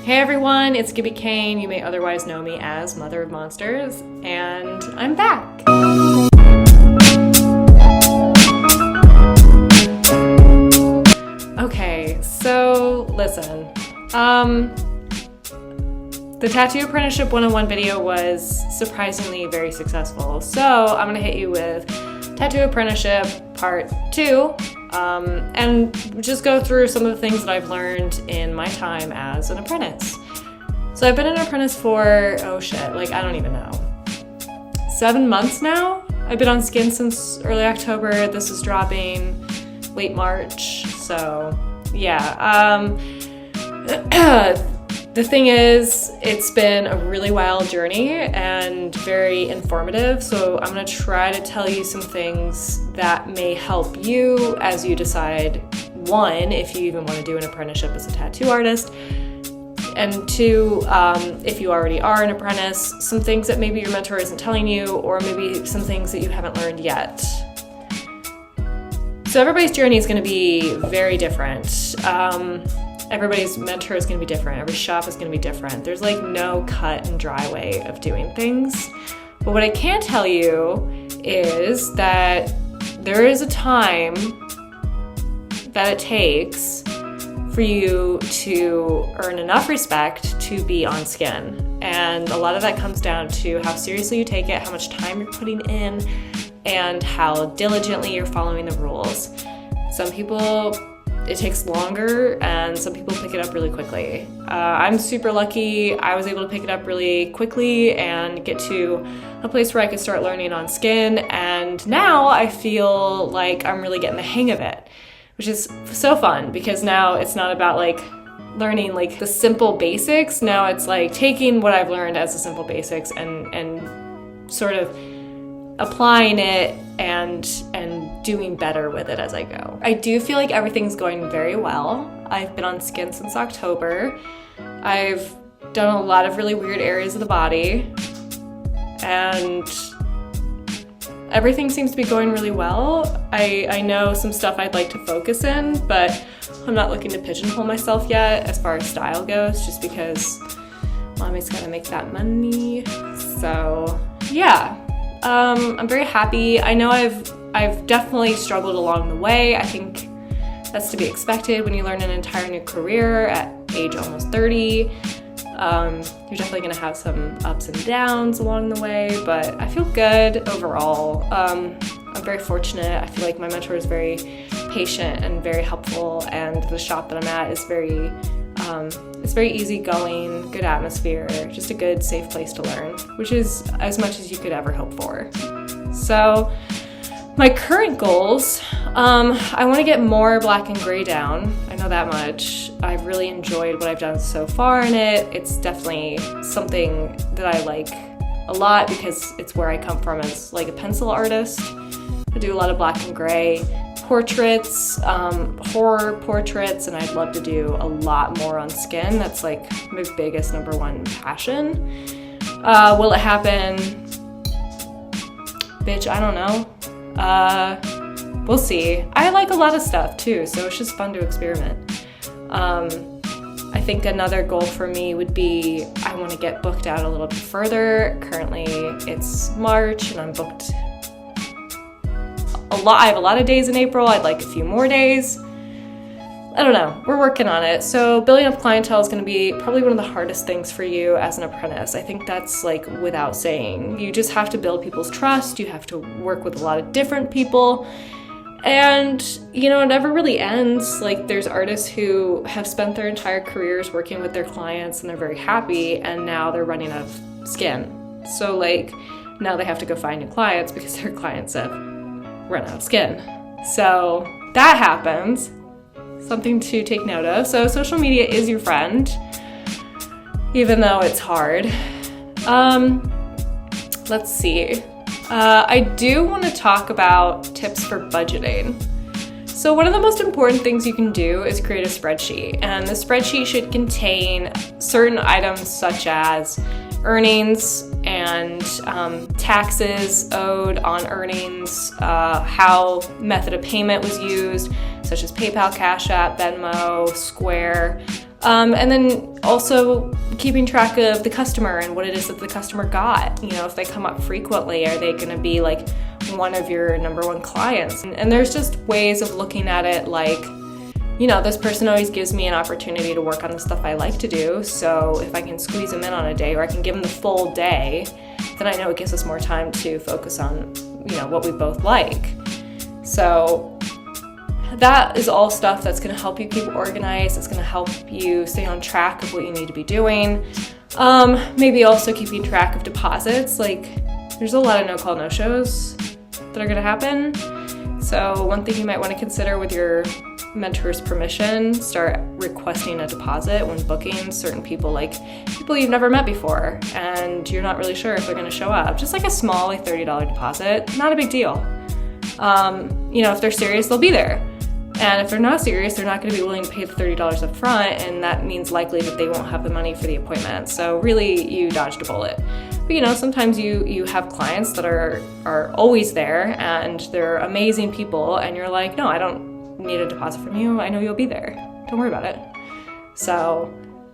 Hey everyone, it's Gibby Kane. You may otherwise know me as Mother of Monsters, and I'm back. Okay, so listen. The Tattoo Apprenticeship 101 video was surprisingly very successful, so I'm gonna hit you with Tattoo Apprenticeship Part 2, and just go through some of the things that I've learned in my time as an apprentice. So I've been an apprentice for, I don't even know, 7 months now? I've been on skin since early October. This is dropping late March, so yeah. The thing is, it's been a really wild journey and very informative, so I'm going to try to tell you some things that may help you as you decide, one, if you even want to do an apprenticeship as a tattoo artist, and two, if you already are an apprentice, some things that maybe your mentor isn't telling you, or maybe some things that you haven't learned yet. So everybody's journey is going to be very different. Everybody's mentor is going to be different. Every shop is going to be different. There's like no cut and dry way of doing things. But what I can tell you is that there is a time that it takes for you to earn enough respect to be on skin. And a lot of that comes down to how seriously you take it, how much time you're putting in, and how diligently you're following the rules. Some people, it takes longer, and some people pick it up really quickly. I'm super lucky. I was able to pick it up really quickly and get to a place where I could start learning on skin, and now I feel like I'm really getting the hang of it, which is so fun, because now it's not about like learning like the simple basics. Now it's like taking what I've learned as the simple basics and sort of applying it and doing better with it as I go. I do feel like everything's going very well. I've been on skin since October. I've done a lot of really weird areas of the body, and everything seems to be going really well. I know some stuff I'd like to focus in, but I'm not looking to pigeonhole myself yet as far as style goes, just because mommy's gotta make that money. So yeah. I'm very happy. I know I've definitely struggled along the way. I think that's to be expected when you learn an entire new career at age almost 30. You're definitely gonna have some ups and downs along the way, but I feel good overall. I'm very fortunate. I feel like my mentor is very patient and very helpful, and the shop that I'm at is very easygoing, good atmosphere, just a good, safe place to learn, which is as much as you could ever hope for. So my current goals, I want to get more black and gray down. I know that much. I've really enjoyed what I've done so far in it. It's definitely something that I like a lot because it's where I come from as like a pencil artist. I do a lot of black and gray portraits, horror portraits, and I'd love to do a lot more on skin. That's like my biggest number one passion. Will it happen? Bitch, I don't know. We'll see. I like a lot of stuff too, so it's just fun to experiment. I think another goal for me would be I want to get booked out a little bit further. Currently it's March and I'm booked a lot. I have a lot of days in April. I'd like a few more days. I don't know. We're working on it. So building up clientele is going to be probably one of the hardest things for you as an apprentice. I think that's like without saying. You just have to build people's trust. You have to work with a lot of different people. And, you know, it never really ends. Like, there's artists who have spent their entire careers working with their clients and they're very happy, and now they're running out of skin. So, like, now they have to go find new clients because their clients have run out of skin. So that happens. Something to take note of. So social media is your friend, even though it's hard. Let's see. I do want to talk about tips for budgeting. So one of the most important things you can do is create a spreadsheet, and the spreadsheet should contain certain items such as earnings and taxes owed on earnings, how method of payment was used, such as PayPal, Cash App, Venmo, Square, And then also keeping track of the customer and what it is that the customer got. You know, if they come up frequently, are they going to be like one of your number one clients? And there's just ways of looking at it like, you know, this person always gives me an opportunity to work on the stuff I like to do. So if I can squeeze them in on a day, or I can give them the full day, then I know it gives us more time to focus on, you know, what we both like. So that is all stuff that's going to help you keep organized. It's going to help you stay on track of what you need to be doing. Maybe also keeping track of deposits. Like, there's a lot of no-call, no-shows that are going to happen. So one thing you might want to consider with your mentor's permission, start requesting a deposit when booking certain people, like people you've never met before and you're not really sure if they're going to show up. Just like a small, like $30 deposit, not a big deal. You know, if they're serious, they'll be there. And if they're not serious, they're not going to be willing to pay the $30 up front, and that means likely that they won't have the money for the appointment. So really, you dodged a bullet. But you know, sometimes you have clients that are always there and they're amazing people, and you're like, no, I don't need a deposit from you. I know you'll be there. Don't worry about it. So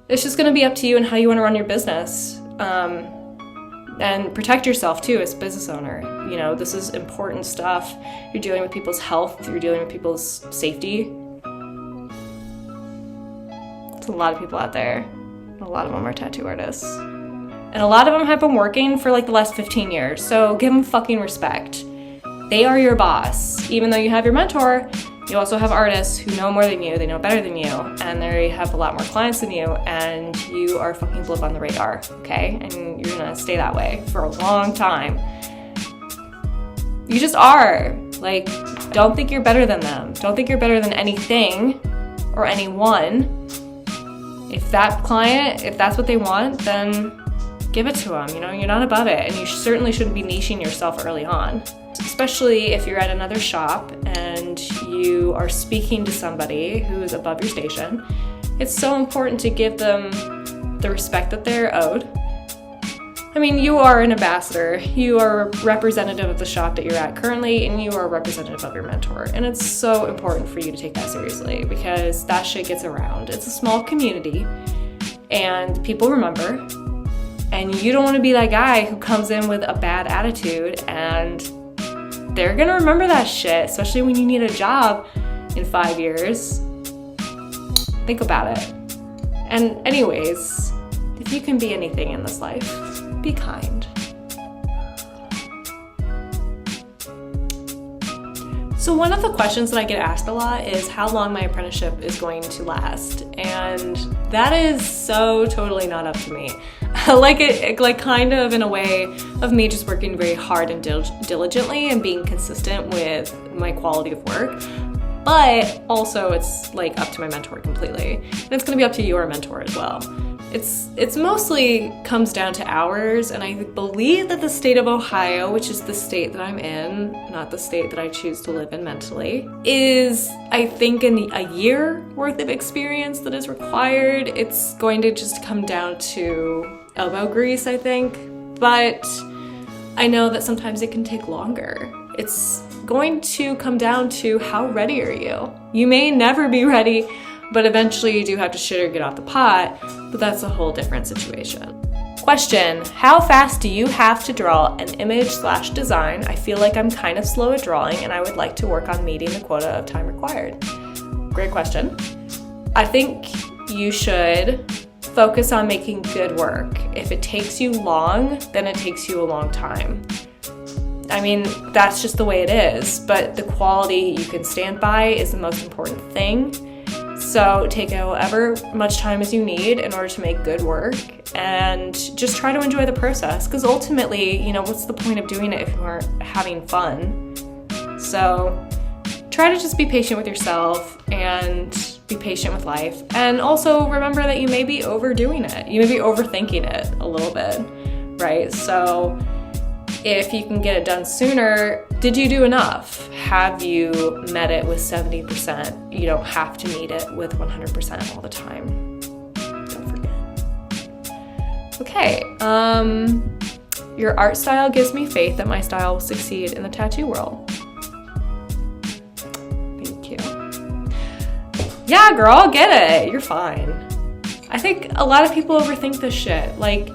it's just going to be up to you and how you want to run your business. And protect yourself too as a business owner. You know, this is important stuff. You're dealing with people's health. You're dealing with people's safety. There's a lot of people out there. A lot of them are tattoo artists. And a lot of them have been working for like the last 15 years. So give them fucking respect. They are your boss. Even though you have your mentor, you also have artists who know more than you, they know better than you, and they have a lot more clients than you, and you are fucking blip on the radar, okay? And you're gonna stay that way for a long time. You just are. Like, don't think you're better than them. Don't think you're better than anything or anyone. If that client, if that's what they want, then give it to them. You know, you're not above it, and you certainly shouldn't be niching yourself early on. Especially if you're at another shop and you are speaking to somebody who is above your station, it's so important to give them the respect that they're owed. I mean, you are an ambassador, you are a representative of the shop that you're at currently, and you are a representative of your mentor. And it's so important for you to take that seriously because that shit gets around. It's a small community and people remember, and you don't want to be that guy who comes in with a bad attitude, and they're gonna remember that shit, especially when you need a job in 5 years. Think about it. And anyways, if you can be anything in this life, be kind. So one of the questions that I get asked a lot is how long my apprenticeship is going to last. And that is so totally not up to me. like kind of in a way of me just working very hard and diligently and being consistent with my quality of work. But also it's like up to my mentor completely. And it's gonna be up to your mentor as well. It's mostly comes down to hours, and I believe that the state of Ohio, which is the state that I'm in, not the state that I choose to live in mentally, is I think a year worth of experience that is required. It's going to just come down to elbow grease, I think, but I know that sometimes it can take longer. It's going to come down to how ready are you. You may never be ready, but eventually you do have to shit or get off the pot, but that's a whole different situation. Question, how fast do you have to draw an image/design? I feel like I'm kind of slow at drawing and I would like to work on meeting the quota of time required. Great question. I think you should focus on making good work. If it takes you long, then it takes you a long time. I mean, that's just the way it is, but the quality you can stand by is the most important thing. So take however much time as you need in order to make good work and just try to enjoy the process, because ultimately, you know, what's the point of doing it if you aren't having fun? So try to just be patient with yourself and be patient with life. And also remember that you may be overdoing it. You may be overthinking it a little bit, right? So if you can get it done sooner, did you do enough? Have you met it with 70%? You don't have to meet it with 100% all the time. Don't forget. Okay, your art style gives me faith that my style will succeed in the tattoo world. Thank you. Yeah, girl, get it. You're fine. I think a lot of people overthink this shit. Like,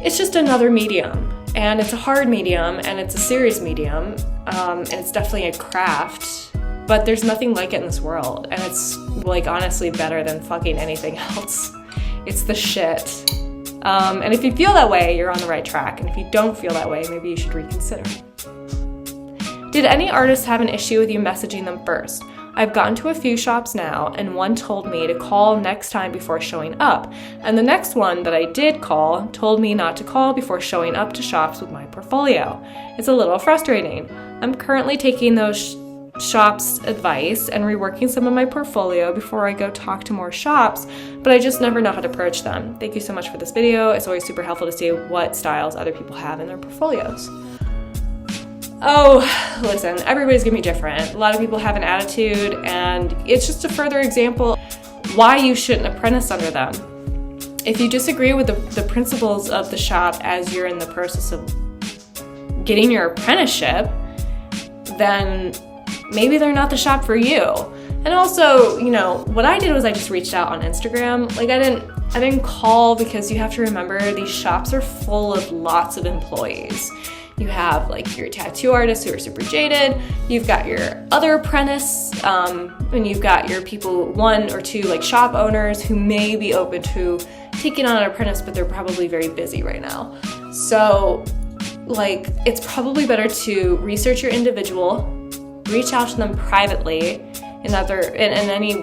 it's just another medium, and it's a hard medium, and it's a serious medium, and it's definitely a craft, but there's nothing like it in this world, and it's, like, honestly better than fucking anything else. It's the shit. And if you feel that way, you're on the right track, and if you don't feel that way, maybe you should reconsider. Did any artists have an issue with you messaging them first? I've gotten to a few shops now, and one told me to call next time before showing up, and the next one that I did call told me not to call before showing up to shops with my portfolio. It's a little frustrating. I'm currently taking those shops' advice and reworking some of my portfolio before I go talk to more shops, but I just never know how to approach them. Thank you so much for this video. It's always super helpful to see what styles other people have in their portfolios. Oh, listen, everybody's gonna be different. A lot of people have an attitude, and it's just a further example why you shouldn't apprentice under them. If you disagree with the principles of the shop as you're in the process of getting your apprenticeship, then maybe they're not the shop for you. And also, you know, what I did was I just reached out on Instagram. Like, I didn't call, because you have to remember these shops are full of lots of employees. You have, like, your tattoo artists who are super jaded, you've got your other apprentice, and you've got your people, one or two, like, shop owners who may be open to taking on an apprentice, but they're probably very busy right now. So, like, it's probably better to research your individual, reach out to them privately in any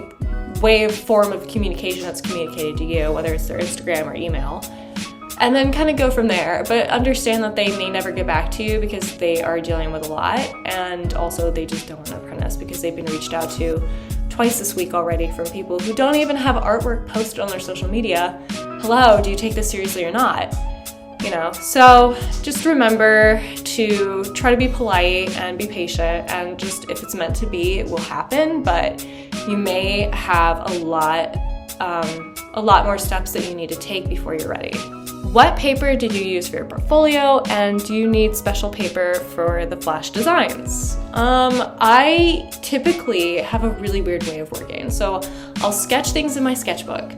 way, form of communication that's communicated to you, whether it's their Instagram or email, and then kind of go from there. But understand that they may never get back to you because they are dealing with a lot, and also they just don't want to apprentice because they've been reached out to twice this week already from people who don't even have artwork posted on their social media. Hello, do you take this seriously or not? You know, so just remember to try to be polite and be patient, and just, if it's meant to be, it will happen, but you may have a lot more steps that you need to take before you're ready. What paper did you use for your portfolio, and do you need special paper for the flash designs? I typically have a really weird way of working. So I'll sketch things in my sketchbook,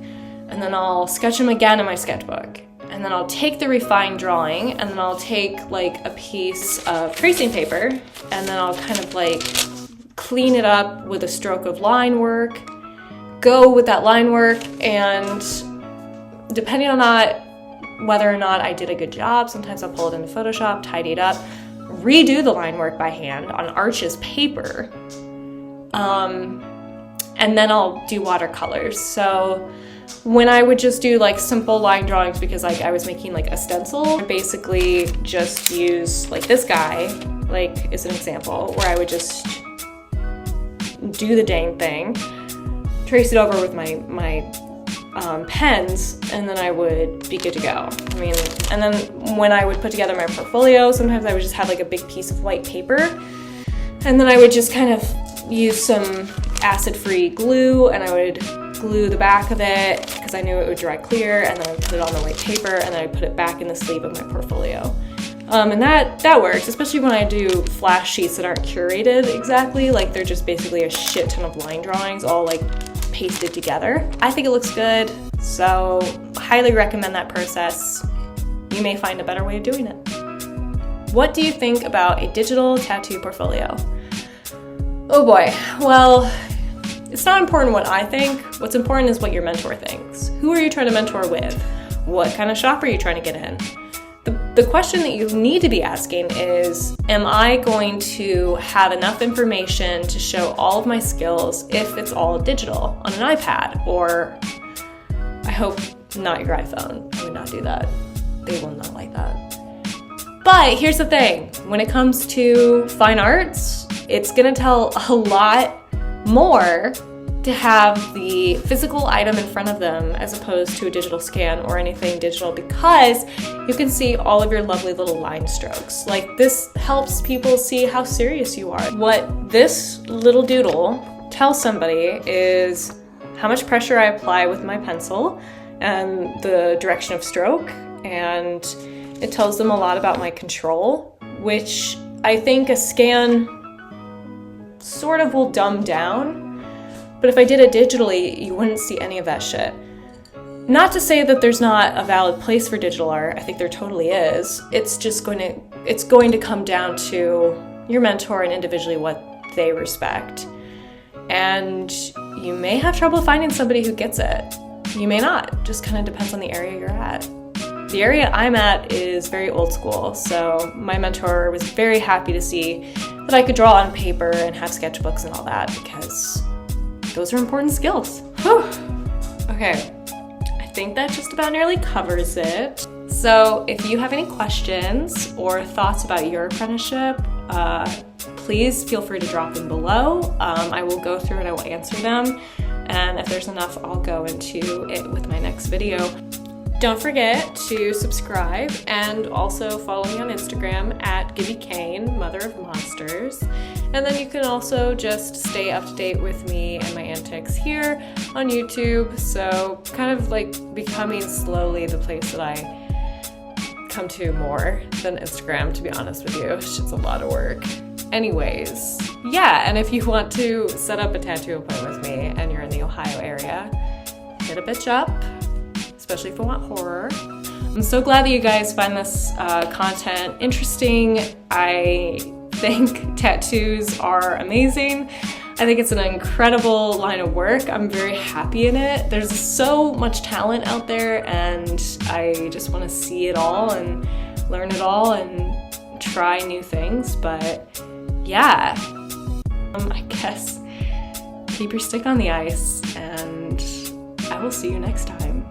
and then I'll sketch them again in my sketchbook. And then I'll take the refined drawing, and then I'll take, like, a piece of tracing paper, and then I'll kind of, like, clean it up with a stroke of line work, go with that line work, and depending on whether or not I did a good job, sometimes I'll pull it into Photoshop, tidy it up, redo the line work by hand on Arch's paper, and then I'll do watercolors. So when I would just do, like, simple line drawings, because, like, I was making, like, a stencil, I basically just use, like, this guy, like, is an example, where I would just do the dang thing, trace it over with my pens, and then I would be good to go. I mean, and then when I would put together my portfolio, sometimes I would just have, like, a big piece of white paper, and then I would just kind of use some acid-free glue, and I would glue the back of it because I knew it would dry clear, and then I would put it on the white paper, and then I put it back in the sleeve of my portfolio. And that works, especially when I do flash sheets that aren't curated exactly, like, they're just basically a shit ton of line drawings all, like, pasted together. I think it looks good, so highly recommend that process. You may find a better way of doing it. What do you think about a digital tattoo portfolio? Oh boy, well, it's not important what I think. What's important is what your mentor thinks. Who are you trying to mentor with? What kind of shop are you trying to get in? The question that you need to be asking is, am I going to have enough information to show all of my skills if it's all digital on an iPad? Or, I hope not your iPhone. I would not do that. They will not like that. But here's the thing. When it comes to fine arts, it's gonna tell a lot more to have the physical item in front of them as opposed to a digital scan or anything digital, because you can see all of your lovely little line strokes. Like, this helps people see how serious you are. What this little doodle tells somebody is how much pressure I apply with my pencil and the direction of stroke, and it tells them a lot about my control, which I think a scan sort of will dumb down. But if I did it digitally, you wouldn't see any of that shit. Not to say that there's not a valid place for digital art. I think there totally is. It's just going to come down to your mentor and individually what they respect. And you may have trouble finding somebody who gets it. You may not. Just kind of depends on the area you're at. The area I'm at is very old school, so my mentor was very happy to see that I could draw on paper and have sketchbooks and all that, because those are important skills. Whew. Okay, I think that just about nearly covers it. So if you have any questions or thoughts about your apprenticeship, please feel free to drop them below. I will go through and I will answer them. And if there's enough, I'll go into it with my next video. Don't forget to subscribe and also follow me on Instagram at Gibby Kane, Mother of Monsters. And then you can also just stay up to date with me and my antics here on YouTube. So kind of like becoming slowly the place that I come to more than Instagram, to be honest with you. It's just a lot of work. Anyways, yeah, and if you want to set up a tattoo appointment with me and you're in the Ohio area, hit a bitch up, especially if you want horror. I'm so glad that you guys find this content interesting. I think tattoos are amazing. I think it's an incredible line of work. I'm very happy in it. There's so much talent out there, and I just want to see it all and learn it all and try new things. But yeah, I guess keep your stick on the ice, and I will see you next time.